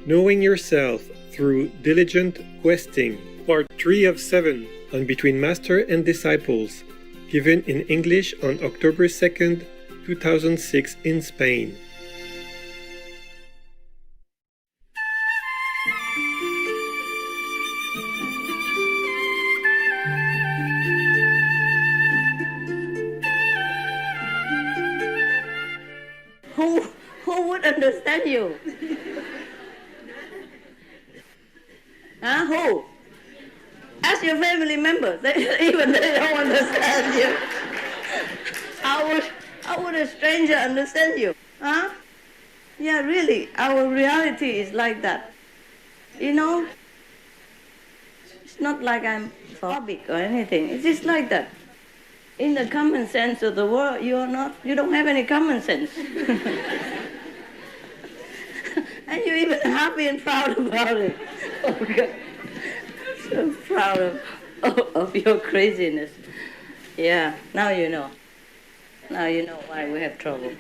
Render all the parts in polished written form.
Knowing Yourself Through Diligent Questing, Part 3 of 7 on Between Master and Disciples, given in English on October 2nd, 2006 in Spain. Who would understand you? Huh? Who? Ask your family members. Even they don't understand you. How would a stranger understand you? Huh? Yeah, really. Our reality is like that. You know, it's not like I'm phobic or anything. It's just like that. In the common sense of the world, you don't have any common sense. And you're even happy and proud about it. Oh God. So proud of your craziness. Yeah, now you know. Now you know why we have trouble.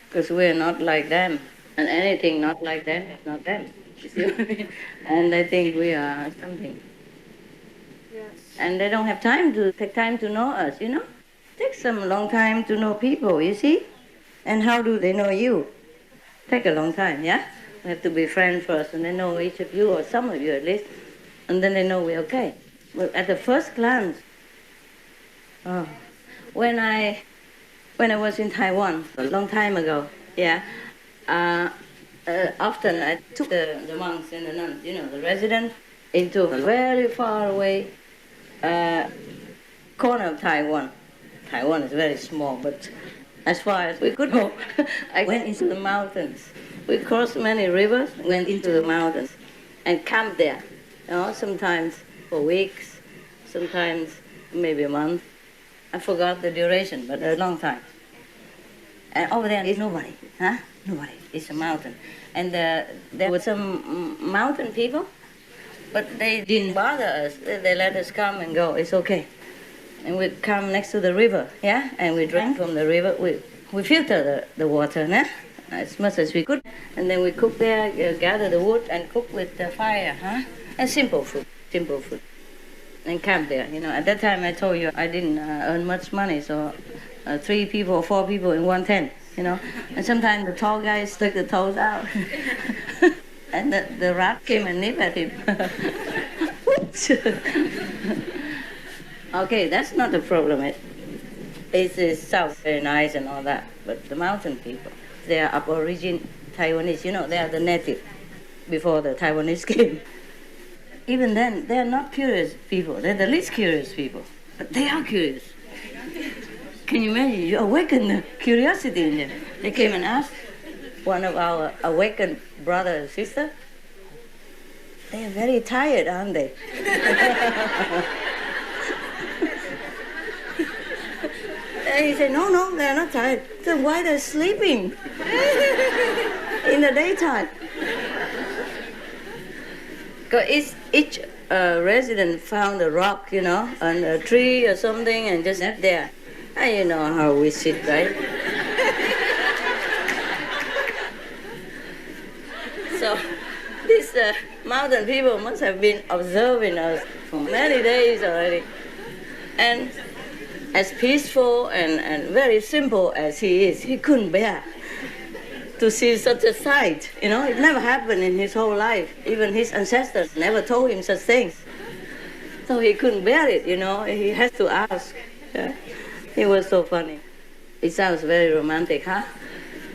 Because we're not like them. And anything not like them is not them. You see what I mean? And I think we are something. Yes. And they don't have take time to know us, you know? It takes them a long time to know people, you see? And how do they know you? Take a long time, yeah? We have to be friends first, and they know each of you, or some of you at least, and then they know we're okay. But at the first glance, when I was in Taiwan a long time ago, yeah, often I took the monks and the nuns, you know, the residents, into a very far away corner of Taiwan. Taiwan is very small, but as far as we could go, I went into the mountains. We crossed many rivers, went into the mountains, and camped there. You know, sometimes for weeks, sometimes maybe a month. I forgot the duration, but a long time. And over there is nobody, huh? Nobody. It's a mountain. And there were some mountain people, but they didn't bother us. They let us come and go. It's okay. And we come next to the river, yeah? And we drank from the river. We filter the water, nah? As much as we could. And then we cook there, gather the wood and cook with the fire, huh? And simple food. And camp there, you know. At that time I told you I didn't earn much money, so 3 people or 4 people in one tent, you know. And sometimes the tall guy stuck the toes out. And the rat came and nipped at him. Okay, that's not the problem. It's south, very nice and all that. But the mountain people, they are Aborigine Taiwanese, you know, they are the native before the Taiwanese came. Even then, they are not curious people. They're the least curious people. But they are curious. Can you imagine? You awaken the curiosity in them. They came and asked one of our awakened brother and sister, they are very tired, aren't they? And he said, no, they're not tired. Then why they're sleeping in the daytime? Because each resident found a rock, you know, and a tree or something, and just left there. And you know how we sit, right? So these mountain people must have been observing us for many days already. And as peaceful and very simple as he is, he couldn't bear to see such a sight. You know, it never happened in his whole life. Even his ancestors never told him such things. So he couldn't bear it, you know. He had to ask. Yeah. It was so funny. It sounds very romantic, huh?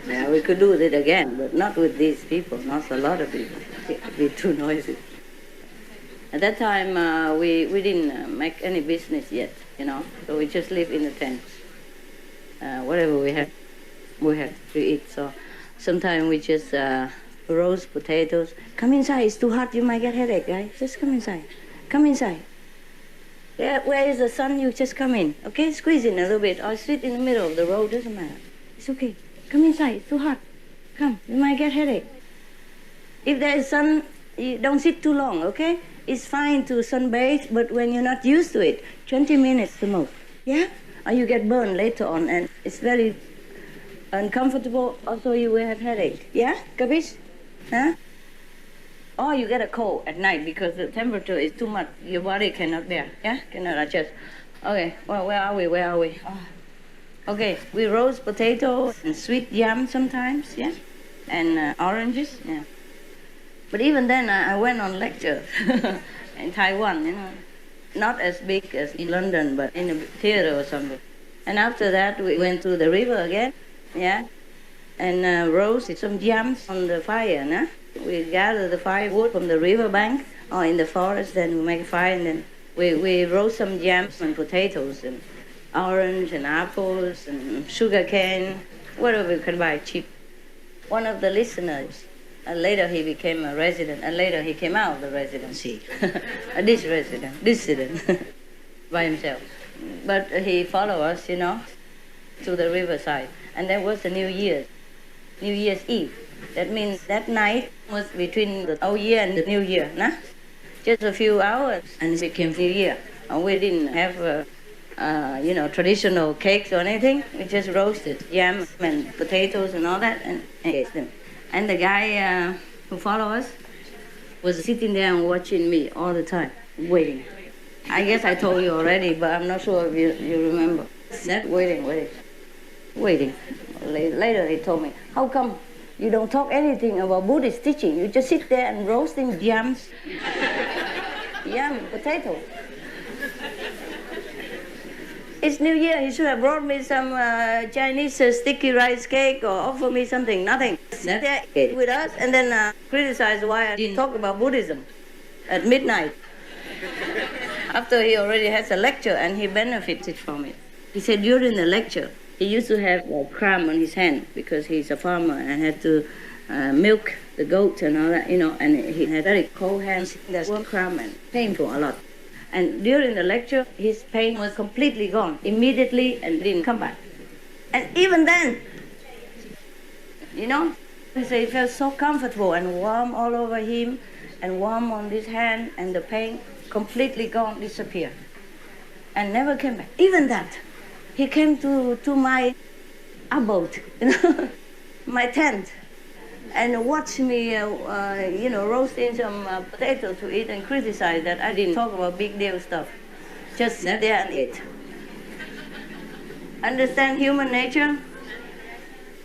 Yeah, we could do it again, but not with these people, not a lot of people. It would be too noisy. At that time, we didn't make any business yet, you know, so we just lived in the tents. Whatever we had to eat. So sometimes we just roast potatoes. Come inside, it's too hot, you might get headache, guys. Just come inside. Come inside. Yeah, where is the sun? You just come in, okay? Squeeze in a little bit, or sit in the middle of the road, doesn't matter. It's okay. Come inside, it's too hot. Come, you might get headache. If there is sun, you don't sit too long, okay? It's fine to sunbathe, but when you're not used to it, 20 minutes the most, yeah? Or you get burned later on, and it's very uncomfortable, also you will have headache. Yeah? Capiche? Huh? Or you get a cold at night because the temperature is too much. Your body cannot bear. Yeah? Cannot adjust. Okay, well, where are we? Oh. Okay, we roast potatoes and sweet yam sometimes, yeah? And oranges, yeah. But even then, I went on lecture in Taiwan, Not as big as in London, but in a theater or something. And after that, we went to the river again, yeah? And roast some yams on the fire, no? We gather the firewood from the river bank or in the forest, then we make a fire, and then we roast some yams and potatoes and orange and apples and sugar cane, whatever we can buy cheap. One of the listeners, later he became a resident, and later he came out of the residency. Dissident, by himself. But he followed us, to the riverside. And that was the New Year's Eve. That means that night was between the Old Year and the New Year, nah? Just a few hours, and it became New Year. And we didn't have, traditional cakes or anything. We just roasted yam and potatoes and all that and ate them. And the guy who followed us was sitting there and watching me all the time, waiting. I guess I told you already, but I'm not sure if you remember. That waiting. Later he told me, how come you don't talk anything about Buddhist teaching? You just sit there and roasting yams, yam, potato. It's New Year. He should have brought me some Chinese sticky rice cake or offer me something. Nothing. Sit there, ate with us, and then criticize why I didn't talk about Buddhism at midnight. After he already has a lecture and he benefited from it. He said during the lecture, he used to have a cramp on his hand because he's a farmer and had to milk the goat and all that, and he had very cold hands. That's one cramp and painful a lot. And during the lecture, his pain was completely gone immediately and didn't come back. And even then, he said he felt so comfortable and warm all over him and warm on his hand, and the pain completely gone, disappeared, and never came back. Even that, he came to my abode, my tent, and watched me, roasting some potato to eat and criticize that I didn't talk about big deal stuff. Just sat there and ate. Understand human nature?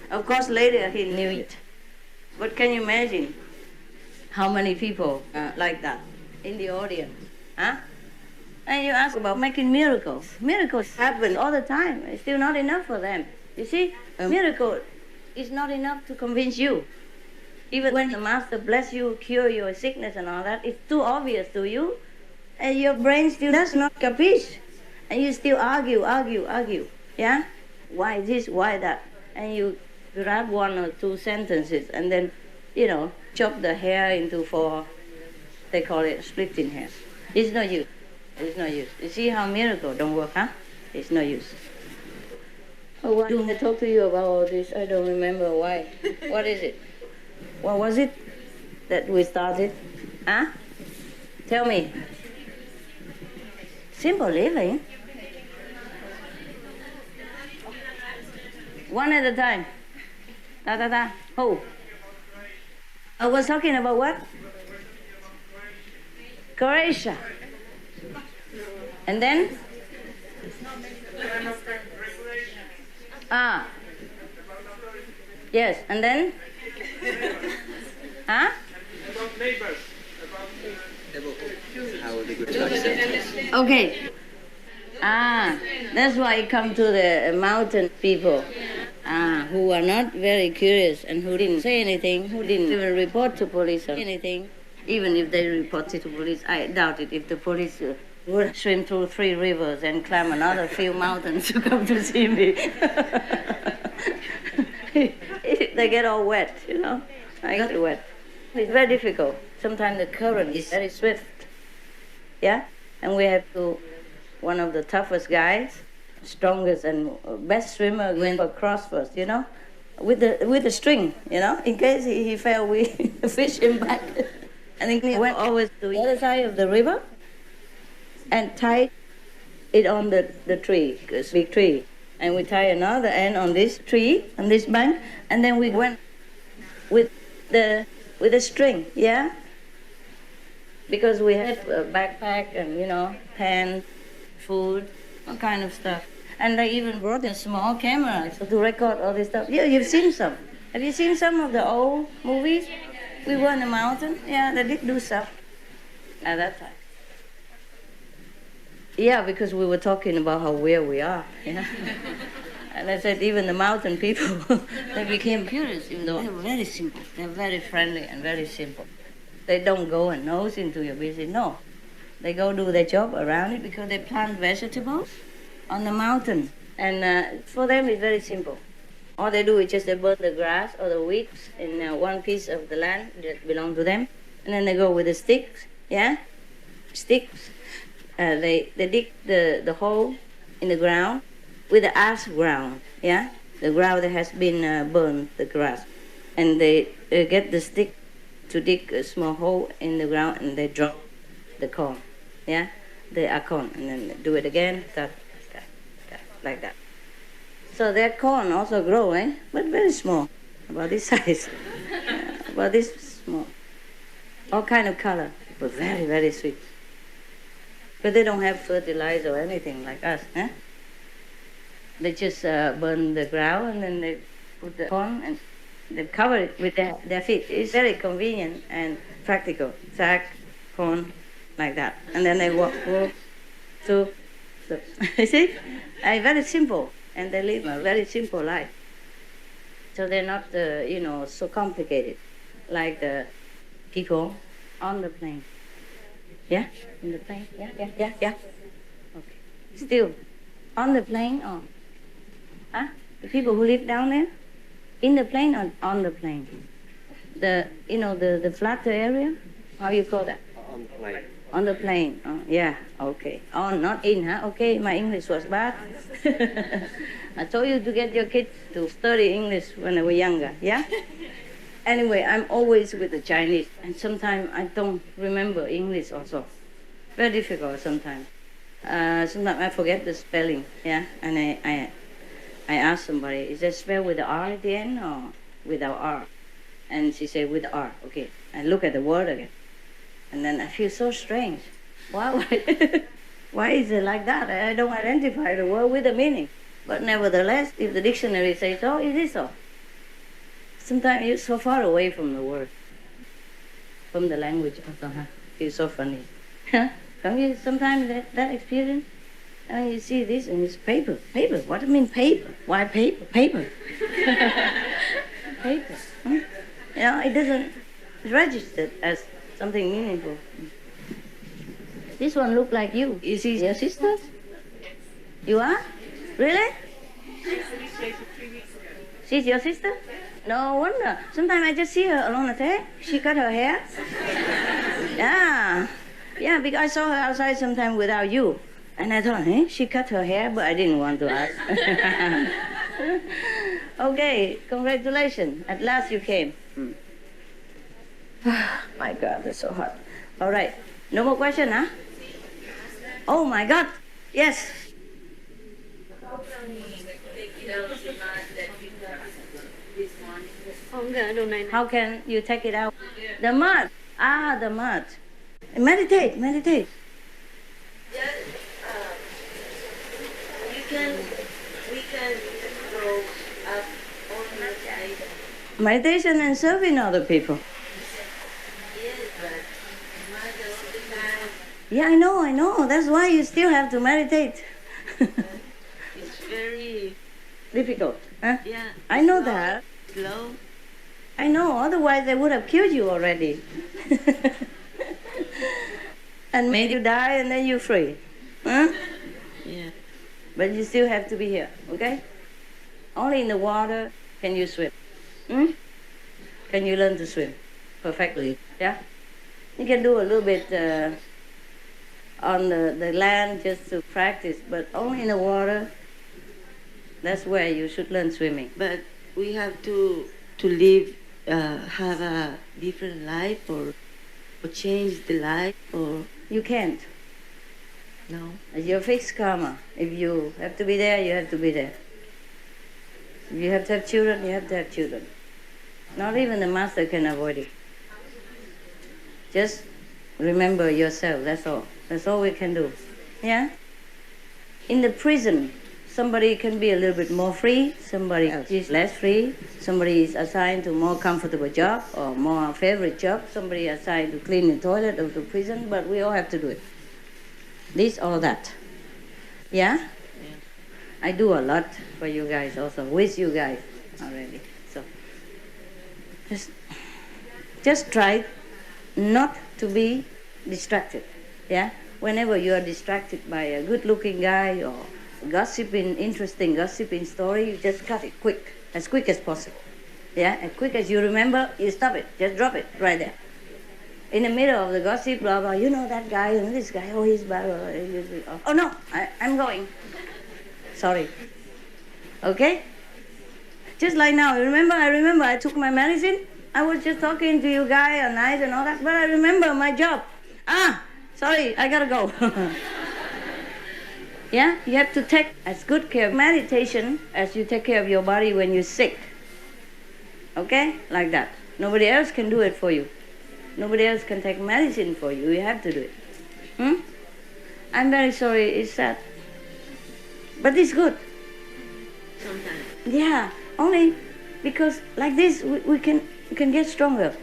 Of course, later he knew it. But can you imagine how many people like that in the audience? Huh? And you ask about making miracles. Miracles happen all the time. It's still not enough for them. You see, a miracle is not enough to convince you. Even when the master bless you, cure your sickness and all that, it's too obvious to you, and your brain still does not capiche. And you still argue. Yeah? Why this, why that? And you grab one or two sentences and then, chop the hair into 4, they call it splitting hairs. It's no use. You see how miracle don't work, huh? It's no use. Oh, why do I talk to you about all this? I don't remember why. What is it? What was it that we started? Huh? Tell me. Simple living. One at a time. Da. Who? I was talking about what? Croatia. And then? Yes, and then? Huh? About neighbors. Okay. That's why I come to the mountain people who are not very curious and who didn't say anything, who didn't even report to police or anything. Even if they reported to police, I doubt it if the police would swim through 3 rivers and climb another few mountains to come to see me. They get all wet, I got wet. It's very difficult. Sometimes the current is very swift. Yeah? And we have to, one of the toughest guys, strongest and best swimmer went across first, with the string, in case he fell, we fish him back. And then he went always to the other side of the river and tied it on the tree, this big tree. and we tie another end on this tree, on this bank, and then we went with the string, yeah? Because we had a backpack and, pen, food, all kind of stuff. And they even brought a small camera to record all this stuff. Yeah, you've seen some. Have you seen some of the old movies? We were in the mountain. Yeah, they did do stuff at that time. Yeah, because we were talking about how weird we are. Yeah. And I said even the mountain people, they became curious, even though they're very simple. They're very friendly and very simple. They don't go and nose into your business. No. They go do their job around it because they plant vegetables on the mountain. And for them, it's very simple. All they do is just they burn the grass or the weeds in one piece of the land that belongs to them. And then they go with the sticks, yeah? Sticks. They dig the hole in the ground with the ash ground, yeah? The ground that has been burned, the grass. And they get the stick to dig a small hole in the ground and they drop the corn, yeah? The acorn, and then they do it again, like that. So their corn also grow, but very small, about this size, about this small. All kind of color, but very, very sweet. But they don't have fertilizer or anything like us, They just burn the ground and then they put the corn and they cover it with their feet. It's very convenient and practical. Sack, corn, like that. And then they walk to the, you see? Very simple. And they live a very simple life. So they're not, so complicated like the people on the plane. Yeah? In the plane? Yeah. Okay. Still, on the plane or? The people who live down there? In the plane or on the plane? The flatter area? How you call that? On the plane. On the plane. Oh, yeah, okay. On, not in, huh? Okay, my English was bad. I told you to get your kids to study English when they were younger, yeah? Anyway, I'm always with the Chinese, and sometimes I don't remember English also. Very difficult sometimes. Sometimes I forget the spelling, yeah? And I ask somebody, is that spelled with the R at the end or without R? And she said, with R, okay. I look at the word again. And then I feel so strange. Why is it like that? I don't identify the word with the meaning. But nevertheless, if the dictionary says so, it is so. Sometimes you're so far away from the word, from the language also, huh? It's so funny. Don't you sometimes that experience? I mean, you see this and it's paper. Paper, what do you mean paper? Why paper? Paper. Paper. It doesn't register as something meaningful. This one look like you. You see your sisters? You are? Really? She's your sister? No wonder. Sometimes I just see her along the day. She cut her hair. Yeah, because I saw her outside sometime without you. And I thought, she cut her hair, but I didn't want to ask. Okay, congratulations. At last you came. My God, it's so hot. All right. No more question, huh? Oh, my God. Yes. How can you take it out? The mud. The mud. Meditate. We can go up on meditation. Meditation and serving other people. Yes, but most of the time. Yeah, I know. That's why you still have to meditate. It's very difficult. Huh? Yeah. I know that. Slow. I know. Otherwise, they would have killed you already. And made you die, and then you're free. Huh? Yeah. But you still have to be here, okay? Only in the water can you swim. Can you learn to swim perfectly? Yeah? You can do a little bit on the land just to practice, but only in the water, that's where you should learn swimming. But we have to live, have a different life or change the life or... You can't. No. It's your fixed karma. If you have to be there, you have to be there. You have to have children, you have to have children. Not even the master can avoid it. Just remember yourself, that's all. That's all we can do. Yeah? In the prison, somebody can be a little bit more free, somebody else is less free, somebody is assigned to more comfortable job or more favorite job, somebody assigned to clean the toilet of the prison, but we all have to do it. This or that. Yeah? I do a lot for you guys also, with you guys already. So just try not to be distracted. Yeah? Whenever you are distracted by a good-looking guy or interesting gossiping story, you just cut it quick as possible. Yeah? As quick as you remember, you stop it. Just drop it right there. In the middle of the gossip, blah, blah, you know that guy and this guy, oh, he's bad. Oh, no, I'm going. Sorry. Okay? Just like now, I remember I took my medicine. I was just talking to you guys and nice and all that, but I remember my job. Sorry, I gotta go. Yeah? You have to take as good care of meditation as you take care of your body when you're sick. Okay? Like that. Nobody else can do it for you. Nobody else can take medicine for you. You have to do it. I'm very sorry, it's sad. But it's good. Sometimes. Yeah, only because like this we can get stronger.